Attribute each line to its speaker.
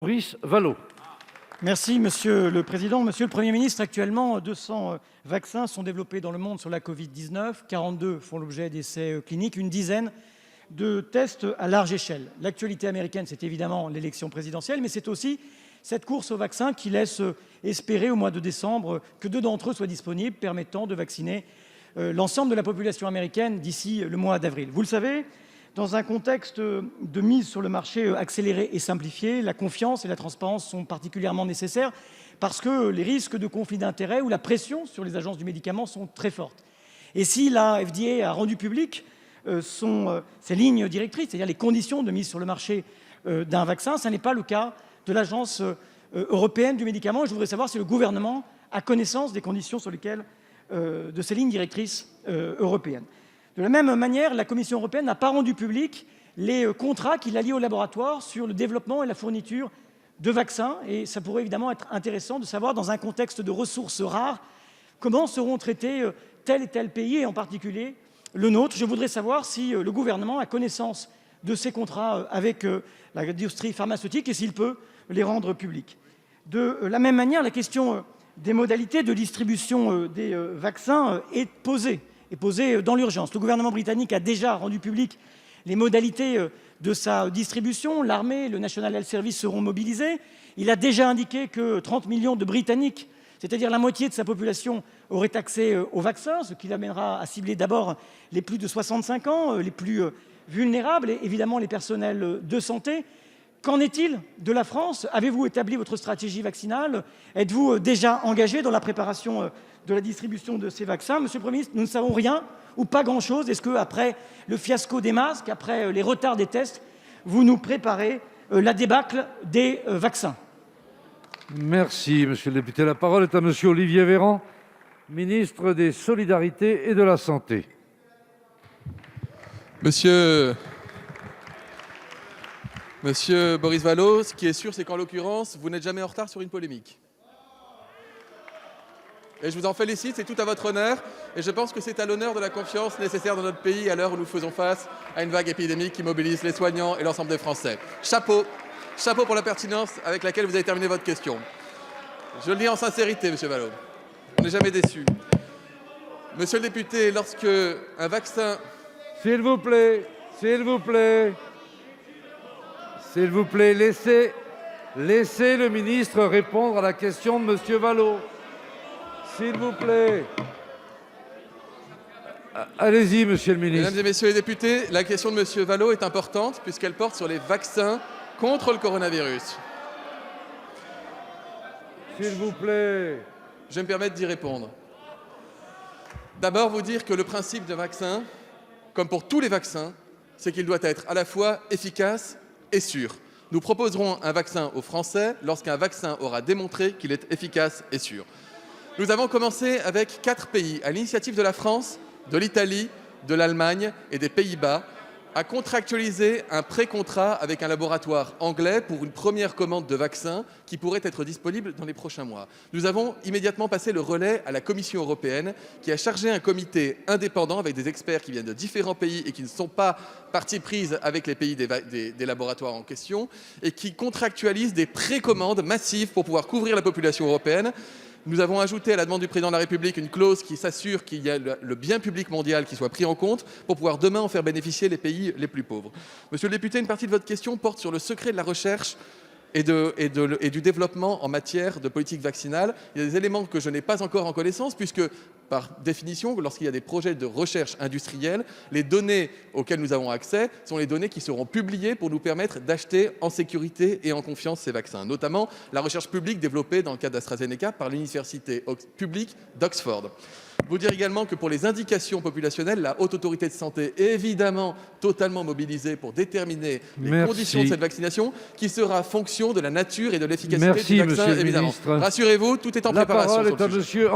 Speaker 1: Maurice Vallot.
Speaker 2: Merci Monsieur le Président. Monsieur le Premier ministre, actuellement 200 vaccins sont développés dans le monde sur la Covid-19, 42 font l'objet d'essais cliniques, une dizaine de tests à large échelle. L'actualité américaine, c'est évidemment l'élection présidentielle, mais c'est aussi cette course aux vaccins qui laisse espérer au mois de décembre que 2 d'entre eux soient disponibles, permettant de vacciner l'ensemble de la population américaine d'ici le mois d'avril. Vous le savez, dans un contexte de mise sur le marché accéléré et simplifié, la confiance et la transparence sont particulièrement nécessaires parce que les risques de conflit d'intérêts ou la pression sur les agences du médicament sont très fortes. Et si la FDA a rendu public ses lignes directrices, c'est-à-dire les conditions de mise sur le marché d'un vaccin, ce n'est pas le cas de l'Agence européenne du médicament. Et je voudrais savoir si le gouvernement a connaissance des conditions sur lesquelles de ces lignes directrices européennes. De la même manière, la Commission européenne n'a pas rendu public les contrats qui la lient au laboratoire sur le développement et la fourniture de vaccins. Et ça pourrait évidemment être intéressant de savoir, dans un contexte de ressources rares, comment seront traités tel et tel pays, et en particulier le nôtre. Je voudrais savoir si le gouvernement a connaissance de ces contrats avec l'industrie pharmaceutique et s'il peut les rendre publics. De la même manière, la question des modalités de distribution des vaccins est posée dans l'urgence. Le gouvernement britannique a déjà rendu public les modalités de sa distribution. L'armée et le National Health Service seront mobilisés. Il a déjà indiqué que 30 millions de Britanniques, c'est-à-dire la moitié de sa population, auraient accès au vaccin, ce qui l'amènera à cibler d'abord les plus de 65 ans, les plus vulnérables et évidemment les personnels de santé. Qu'en est-il de la France? Avez-vous établi votre stratégie vaccinale? Êtes-vous déjà engagé dans la préparation de la distribution de ces vaccins? Monsieur le Premier ministre, nous ne savons rien ou pas grand-chose. Est-ce qu'après le fiasco des masques, après les retards des tests, vous nous préparez la débâcle des vaccins?
Speaker 1: Merci, monsieur le député. La parole est à monsieur Olivier Véran, ministre des Solidarités et de la Santé.
Speaker 3: Monsieur Boris Vallot, ce qui est sûr, c'est qu'en l'occurrence, vous n'êtes jamais en retard sur une polémique. Et je vous en félicite, c'est tout à votre honneur. Et je pense que c'est à l'honneur de la confiance nécessaire dans notre pays à l'heure où nous faisons face à une vague épidémique qui mobilise les soignants et l'ensemble des Français. Chapeau, chapeau pour la pertinence avec laquelle vous avez terminé votre question. Je le dis en sincérité, monsieur Vallot. On n'est jamais déçu. Monsieur le député, lorsque un vaccin...
Speaker 1: S'il vous plaît, s'il vous plaît. S'il vous plaît, laissez le ministre répondre à la question de monsieur Vallot. S'il vous plaît. Allez-y, monsieur le ministre.
Speaker 3: Mesdames et messieurs les députés, la question de monsieur Vallot est importante puisqu'elle porte sur les vaccins contre le coronavirus.
Speaker 1: S'il vous plaît.
Speaker 3: Je vais me permettre d'y répondre. D'abord, vous dire que le principe d'un vaccin, comme pour tous les vaccins, c'est qu'il doit être à la fois efficace et sûr. Nous proposerons un vaccin aux Français lorsqu'un vaccin aura démontré qu'il est efficace et sûr. Nous avons commencé avec 4 pays, à l'initiative de la France, de l'Italie, de l'Allemagne et des Pays-Bas, à contractualiser un pré-contrat avec un laboratoire anglais pour une première commande de vaccins qui pourrait être disponible dans les prochains mois. Nous avons immédiatement passé le relais à la Commission européenne qui a chargé un comité indépendant avec des experts qui viennent de différents pays et qui ne sont pas partie prise avec les pays des laboratoires en question et qui contractualisent des précommandes massives pour pouvoir couvrir la population européenne. Nous avons ajouté à la demande du président de la République une clause qui s'assure qu'il y a le bien public mondial qui soit pris en compte pour pouvoir demain en faire bénéficier les pays les plus pauvres. Monsieur le député, une partie de votre question porte sur le secret de la recherche et du développement en matière de politique vaccinale. Il y a des éléments que je n'ai pas encore en connaissance puisque, par définition, lorsqu'il y a des projets de recherche industrielle, les données auxquelles nous avons accès sont les données qui seront publiées pour nous permettre d'acheter en sécurité et en confiance ces vaccins, notamment la recherche publique développée dans le cadre d'AstraZeneca par l'université publique d'Oxford. Vous dire également que pour les indications populationnelles, la Haute Autorité de Santé est évidemment totalement mobilisée pour déterminer les conditions de cette vaccination qui sera fonction de la nature et de l'efficacité du vaccin, évidemment. Rassurez-vous, tout est en préparation sur le sujet.